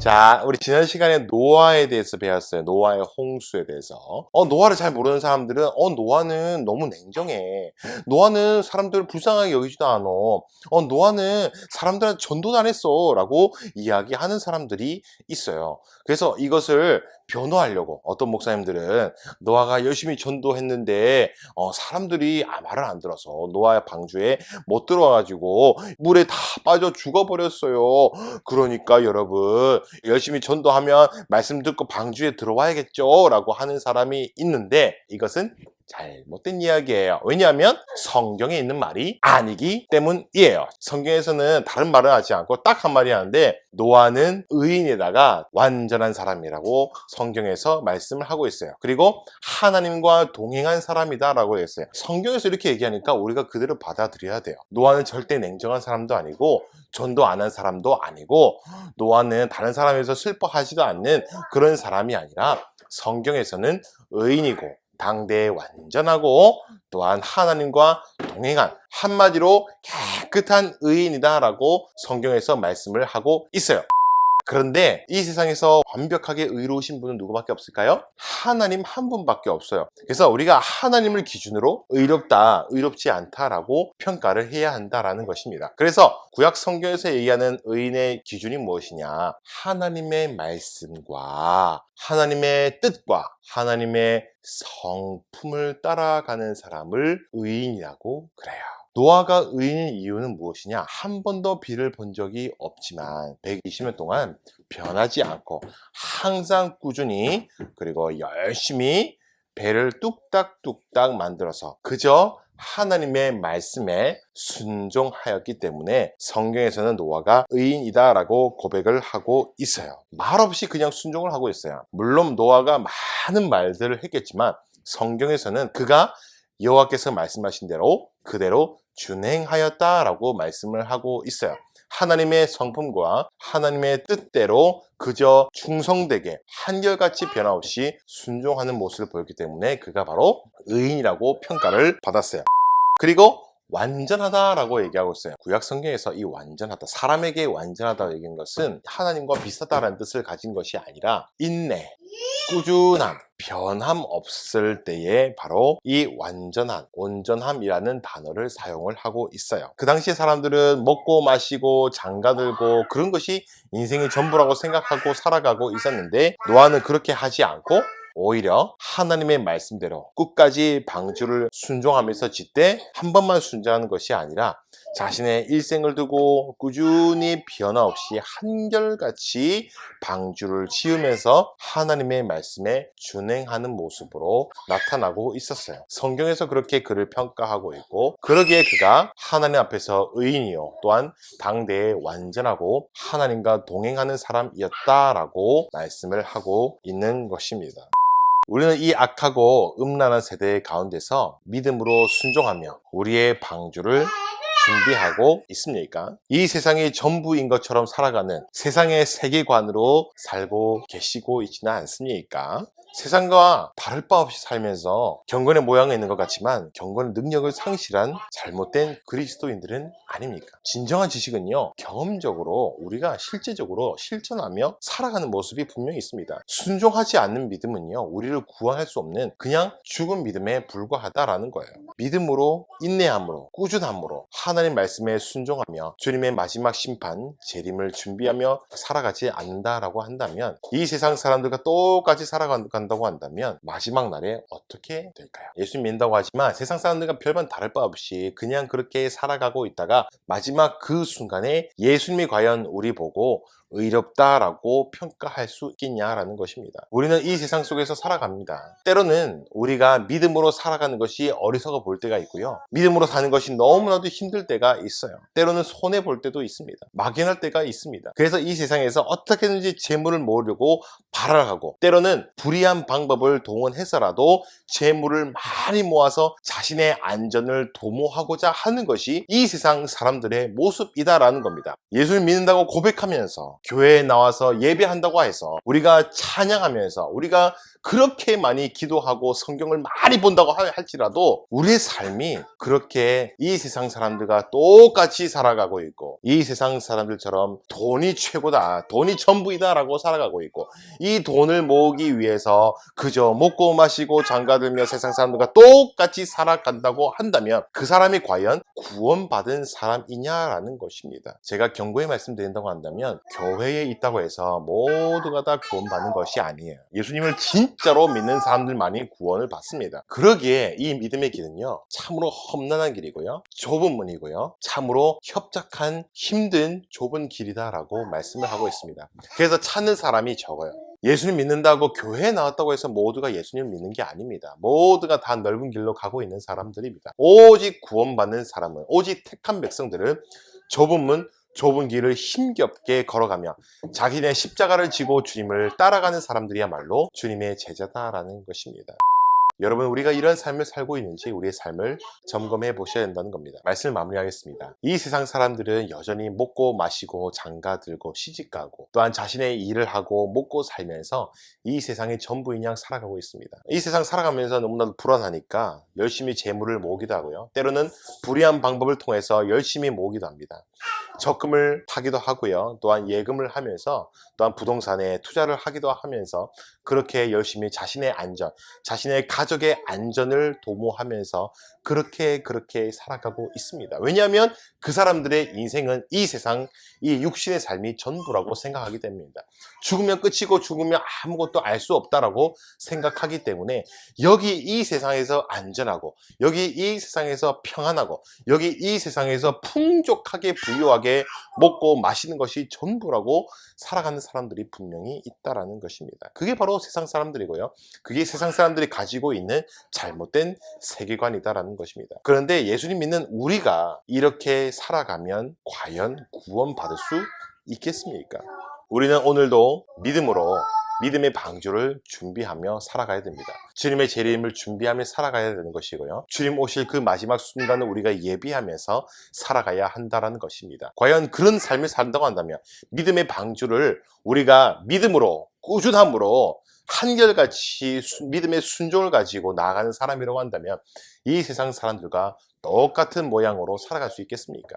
자, 우리 지난 시간에 노아에 대해서 배웠어요. 노아의 홍수에 대해서. 노아를 잘 모르는 사람들은 노아는 너무 냉정해. 노아는 사람들을 불쌍하게 여기지도 않아. 노아는 사람들한테 전도도 안 했어. 라고 이야기하는 사람들이 있어요. 그래서 이것을 변호하려고 어떤 목사님들은 노아가 열심히 전도했는데 사람들이 말을 안 들어서 노아의 방주에 못 들어와가지고 물에 다 빠져 죽어버렸어요. 그러니까 여러분 열심히 전도하면 말씀 듣고 방주에 들어와야겠죠 라고 하는 사람이 있는데 이것은 잘못된 이야기예요. 왜냐하면 성경에 있는 말이 아니기 때문이에요. 성경에서는 다른 말을 하지 않고 딱 한 말이 하는데 노아는 의인에다가 완전한 사람이라고 성경에서 말씀을 하고 있어요. 그리고 하나님과 동행한 사람이다 라고 했어요. 성경에서 이렇게 얘기하니까 우리가 그대로 받아들여야 돼요. 노아는 절대 냉정한 사람도 아니고 전도 안 한 사람도 아니고 노아는 다른 사람에서 슬퍼하지도 않는 그런 사람이 아니라 성경에서는 의인이고 당대에 완전하고 또한 하나님과 동행한 한마디로 깨끗한 의인이다 라고 성경에서 말씀을 하고 있어요. 그런데 이 세상에서 완벽하게 의로우신 분은 누구밖에 없을까요? 하나님 한 분밖에 없어요. 그래서 우리가 하나님을 기준으로 의롭다, 의롭지 않다라고 평가를 해야 한다라는 것입니다. 그래서 구약 성경에서 얘기하는 의인의 기준이 무엇이냐? 하나님의 말씀과 하나님의 뜻과 하나님의 성품을 따라가는 사람을 의인이라고 그래요. 노아가 의인인 이유는 무엇이냐? 한 번도 비를 본 적이 없지만 120년 동안 변하지 않고 항상 꾸준히 그리고 열심히 배를 뚝딱뚝딱 만들어서 그저 하나님의 말씀에 순종하였기 때문에 성경에서는 노아가 의인이다라고 고백을 하고 있어요. 말없이 그냥 순종을 하고 있어요. 물론 노아가 많은 말들을 했겠지만 성경에서는 그가 여호와께서 말씀하신 대로 그대로 준행하였다라고 말씀을 하고 있어요. 하나님의 성품과 하나님의 뜻대로 그저 충성되게 한결같이 변함없이 순종하는 모습을 보였기 때문에 그가 바로 의인이라고 평가를 받았어요. 그리고 완전하다라고 얘기하고 있어요. 구약 성경에서 이 완전하다, 사람에게 완전하다고 얘기한 것은 하나님과 비슷하다는 뜻을 가진 것이 아니라 인내, 꾸준함, 변함 없을 때에 바로 이 완전한, 온전함이라는 단어를 사용을 하고 있어요. 그 당시에 사람들은 먹고 마시고 장가들고 그런 것이 인생의 전부라고 생각하고 살아가고 있었는데 노아는 그렇게 하지 않고 오히려 하나님의 말씀대로 끝까지 방주를 순종하면서 짓되 한 번만 순종하는 것이 아니라 자신의 일생을 두고 꾸준히 변함없이 한결같이 방주를 지으면서 하나님의 말씀에 준행하는 모습으로 나타나고 있었어요. 성경에서 그렇게 그를 평가하고 있고 그러기에 그가 하나님 앞에서 의인이요 또한 당대에 완전하고 하나님과 동행하는 사람이었다라고 말씀을 하고 있는 것입니다. 우리는 이 악하고 음란한 세대 가운데서 믿음으로 순종하며 우리의 방주를 준비하고 있습니까? 이 세상이 전부인 것처럼 살아가는 세상의 세계관으로 살고 계시고 있지는 않습니까? 세상과 다를 바 없이 살면서 경건의 모양은 있는 것 같지만 경건의 능력을 상실한 잘못된 그리스도인들은 아닙니까? 진정한 지식은요, 경험적으로 우리가 실제적으로 실천하며 살아가는 모습이 분명히 있습니다. 순종하지 않는 믿음은요, 우리를 구원할 수 없는 그냥 죽은 믿음에 불과하다라는 거예요. 믿음으로, 인내함으로, 꾸준함으로 하나님 말씀에 순종하며 주님의 마지막 심판, 재림을 준비하며 살아가지 않는다라고 한다면 이 세상 사람들과 똑같이 살아간다고 한다면 마지막 날에 어떻게 될까요? 예수님 믿는다고 하지만 세상 사람들과 별반 다를 바 없이 그냥 그렇게 살아가고 있다가 마지막 그 순간에 예수님이 과연 우리 보고 의롭다라고 평가할 수 있겠냐라는 것입니다. 우리는 이 세상 속에서 살아갑니다. 때로는 우리가 믿음으로 살아가는 것이 어리석어 볼 때가 있고요. 믿음으로 사는 것이 너무나도 힘들 때가 있어요. 때로는 손해 볼 때도 있습니다. 막연할 때가 있습니다. 그래서 이 세상에서 어떻게든지 재물을 모으려고 발악하고 때로는 불의한 방법을 동원해서라도 재물을 많이 모아서 자신의 안전을 도모하고자 하는 것이 이 세상 사람들의 모습이다라는 겁니다. 예수를 믿는다고 고백하면서 교회에 나와서 예배한다고 해서 우리가 찬양하면서 우리가 그렇게 많이 기도하고 성경을 많이 본다고 할지라도 우리의 삶이 그렇게 이 세상 사람들과 똑같이 살아가고 있고 이 세상 사람들처럼 돈이 최고다, 돈이 전부이다 라고 살아가고 있고 이 돈을 모으기 위해서 그저 먹고 마시고 장가들며 세상 사람들과 똑같이 살아간다고 한다면 그 사람이 과연 구원받은 사람이냐라는 것입니다. 제가 경고의 말씀드린다고 한다면 교회에 있다고 해서 모두가 다 구원받는 것이 아니에요. 예수님을 진짜로 믿는 사람들만이 구원을 받습니다. 그러기에 이 믿음의 길은요, 참으로 험난한 길이고요, 좁은 문이고요, 참으로 협착한 힘든 좁은 길이다라고 말씀을 하고 있습니다. 그래서 찾는 사람이 적어요. 예수님 믿는다고 교회에 나왔다고 해서 모두가 예수님을 믿는 게 아닙니다. 모두가 다 넓은 길로 가고 있는 사람들입니다. 오직 구원받는 사람은, 오직 택한 백성들은 좁은 문, 좁은 길을 힘겹게 걸어가며 자기네 십자가를 지고 주님을 따라가는 사람들이야말로 주님의 제자다라는 것입니다. 여러분, 우리가 이런 삶을 살고 있는지 우리의 삶을 점검해 보셔야 된다는 겁니다. 말씀을 마무리하겠습니다. 이 세상 사람들은 여전히 먹고 마시고 장가들고 시집가고 또한 자신의 일을 하고 먹고 살면서 이 세상의 전부인 양 살아가고 있습니다. 이 세상 살아가면서 너무나도 불안하니까 열심히 재물을 모으기도 하고요, 때로는 불의한 방법을 통해서 열심히 모으기도 합니다. 적금을 타기도 하고요, 또한 예금을 하면서 또한 부동산에 투자를 하기도 하면서 그렇게 열심히 자신의 안전, 자신의 가족의 안전을 도모하면서 그렇게 살아가고 있습니다. 왜냐하면 그 사람들의 인생은 이 세상, 이 육신의 삶이 전부라고 생각하기 때문입니다. 죽으면 끝이고 죽으면 아무것도 알 수 없다라고 생각하기 때문에 여기 이 세상에서 안전하고 여기 이 세상에서 평안하고 여기 이 세상에서 풍족하게 부유하게 먹고 마시는 것이 전부라고 살아가는 사람들이 분명히 있다라는 것입니다. 그게 바로 세상 사람들이고요, 그게 세상 사람들이 가지고 있는 잘못된 세계관이다라는 것입니다. 그런데 예수님 믿는 우리가 이렇게 살아가면 과연 구원받을 수 있겠습니까? 우리는 오늘도 믿음으로 믿음의 방주를 준비하며 살아가야 됩니다. 주님의 재림을 준비하며 살아가야 되는 것이고요, 주님 오실 그 마지막 순간을 우리가 예비하면서 살아가야 한다는 것입니다. 과연 그런 삶을 산다고 한다면 믿음의 방주를 우리가 믿음으로 꾸준함으로 한결같이 믿음의 순종을 가지고 나아가는 사람이라고 한다면 이 세상 사람들과 똑같은 모양으로 살아갈 수 있겠습니까?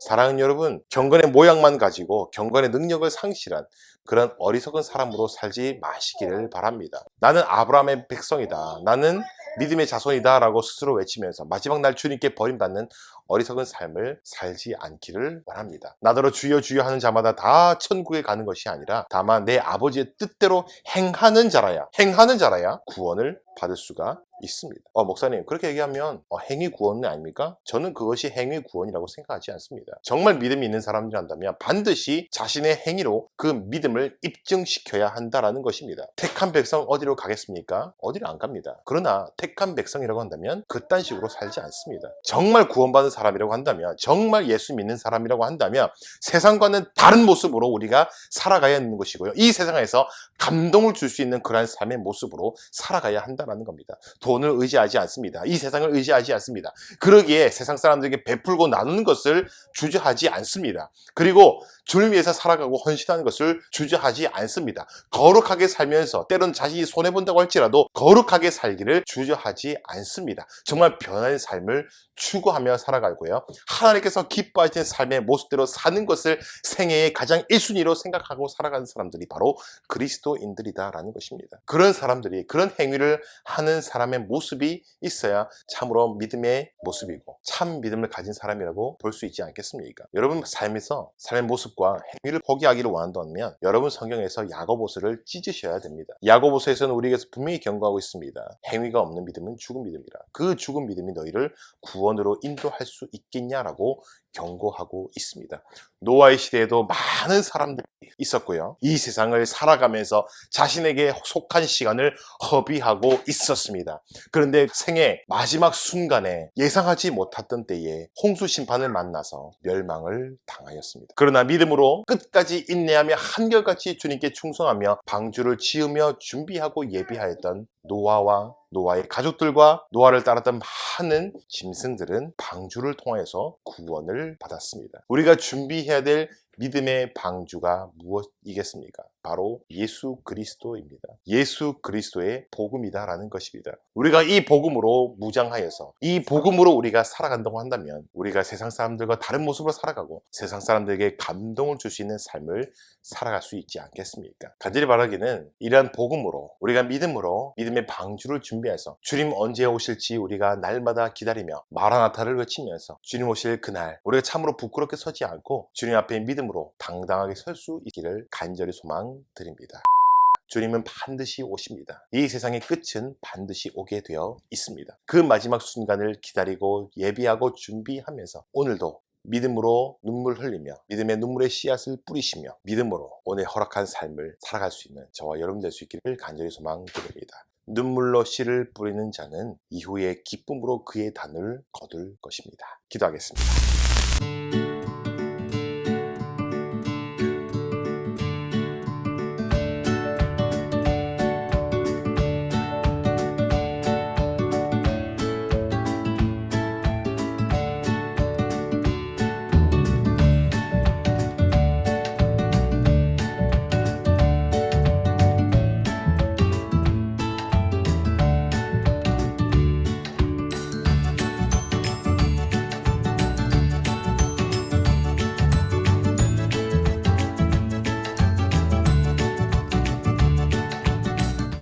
사랑하는 여러분, 경건의 모양만 가지고 경건의 능력을 상실한 그런 어리석은 사람으로 살지 마시기를 바랍니다. 나는 아브라함의 백성이다, 나는 믿음의 자손이다 라고 스스로 외치면서 마지막 날 주님께 버림받는 어리석은 삶을 살지 않기를 원합니다. 나더러 주여 주여 하는 자마다 다 천국에 가는 것이 아니라 다만 내 아버지의 뜻대로 행하는 자라야 구원을 받을 수가 있습니다. 목사님, 그렇게 얘기하면 행위 구원은 아닙니까? 저는 그것이 행위 구원이라고 생각하지 않습니다. 정말 믿음이 있는 사람이란다면 반드시 자신의 행위로 그 믿음을 입증시켜야 한다라는 것입니다. 택한 백성 어디로 가겠습니까? 어디로 안 갑니다. 그러나 택한 백성이라고 한다면 그딴 식으로 살지 않습니다. 정말 구원받은 사람이라고 한다면, 정말 예수 믿는 사람이라고 한다면 세상과는 다른 모습으로 우리가 살아가야 하는 것이고요, 이 세상에서 감동을 줄 수 있는 그러한 삶의 모습으로 살아가야 한다는 겁니다. 돈을 의지하지 않습니다. 이 세상을 의지하지 않습니다. 그러기에 세상 사람들에게 베풀고 나누는 것을 주저하지 않습니다. 그리고 주를 위해서 살아가고 헌신하는 것을 주저하지 않습니다. 거룩하게 살면서 때로는 자신이 손해본다고 할지라도 거룩하게 살기를 주저하지 않습니다. 정말 변화된 삶을 추구하며 살아가고요, 하나님께서 기뻐하시는 삶의 모습대로 사는 것을 생애의 가장 1순위로 생각하고 살아가는 사람들이 바로 그리스도인들이다라는 것입니다. 그런 사람들이, 그런 행위를 하는 사람의 모습이 있어야 참으로 믿음의 모습이고 참 믿음을 가진 사람이라고 볼 수 있지 않겠습니까? 여러분 삶에서 삶의 모습과 행위를 포기하기를 원한다면 여러분 성경에서 야고보서를 찢으셔야 됩니다. 야고보서에서는 우리에게서 분명히 경고하고 있습니다. 행위가 없는 믿음은 죽은 믿음이라. 그 죽은 믿음이 너희를 구원으로 인도할 수 있겠냐라고 경고하고 있습니다. 노아의 시대에도 많은 사람들이 있었고요, 이 세상을 살아가면서 자신에게 속한 시간을 허비하고 있었습니다. 그런데 생애 마지막 순간에 예상하지 못했던 때에 홍수 심판을 만나서 멸망을 당하였습니다. 그러나 믿음으로 끝까지 인내하며 한결같이 주님께 충성하며 방주를 지으며 준비하고 예비하였던 노아와 노아의 가족들과 노아를 따랐던 많은 짐승들은 방주를 통해서 구원을 받았습니다. 우리가 준비해야 될 믿음의 방주가 무엇이겠습니까? 바로 예수 그리스도입니다. 예수 그리스도의 복음이다라는 것입니다. 우리가 이 복음으로 무장하여서 이 복음으로 우리가 살아간다고 한다면 우리가 세상 사람들과 다른 모습으로 살아가고 세상 사람들에게 감동을 줄 수 있는 삶을 살아갈 수 있지 않겠습니까? 간절히 바라기는 이러한 복음으로 우리가 믿음으로 믿음의 방주를 준비해서 주님 언제 오실지 우리가 날마다 기다리며 마라나타를 외치면서 주님 오실 그날 우리가 참으로 부끄럽게 서지 않고 주님 앞에 믿음으로 당당하게 설 수 있기를 간절히 소망드립니다. 주님은 반드시 오십니다. 이 세상의 끝은 반드시 오게 되어 있습니다. 그 마지막 순간을 기다리고 예비하고 준비하면서 오늘도 믿음으로 눈물 흘리며 믿음의 눈물의 씨앗을 뿌리시며 믿음으로 오늘 허락한 삶을 살아갈 수 있는 저와 여러분 될 수 있기를 간절히 소망드립니다. 눈물로 씨를 뿌리는 자는 이후에 기쁨으로 그의 단을 거둘 것입니다. 기도하겠습니다.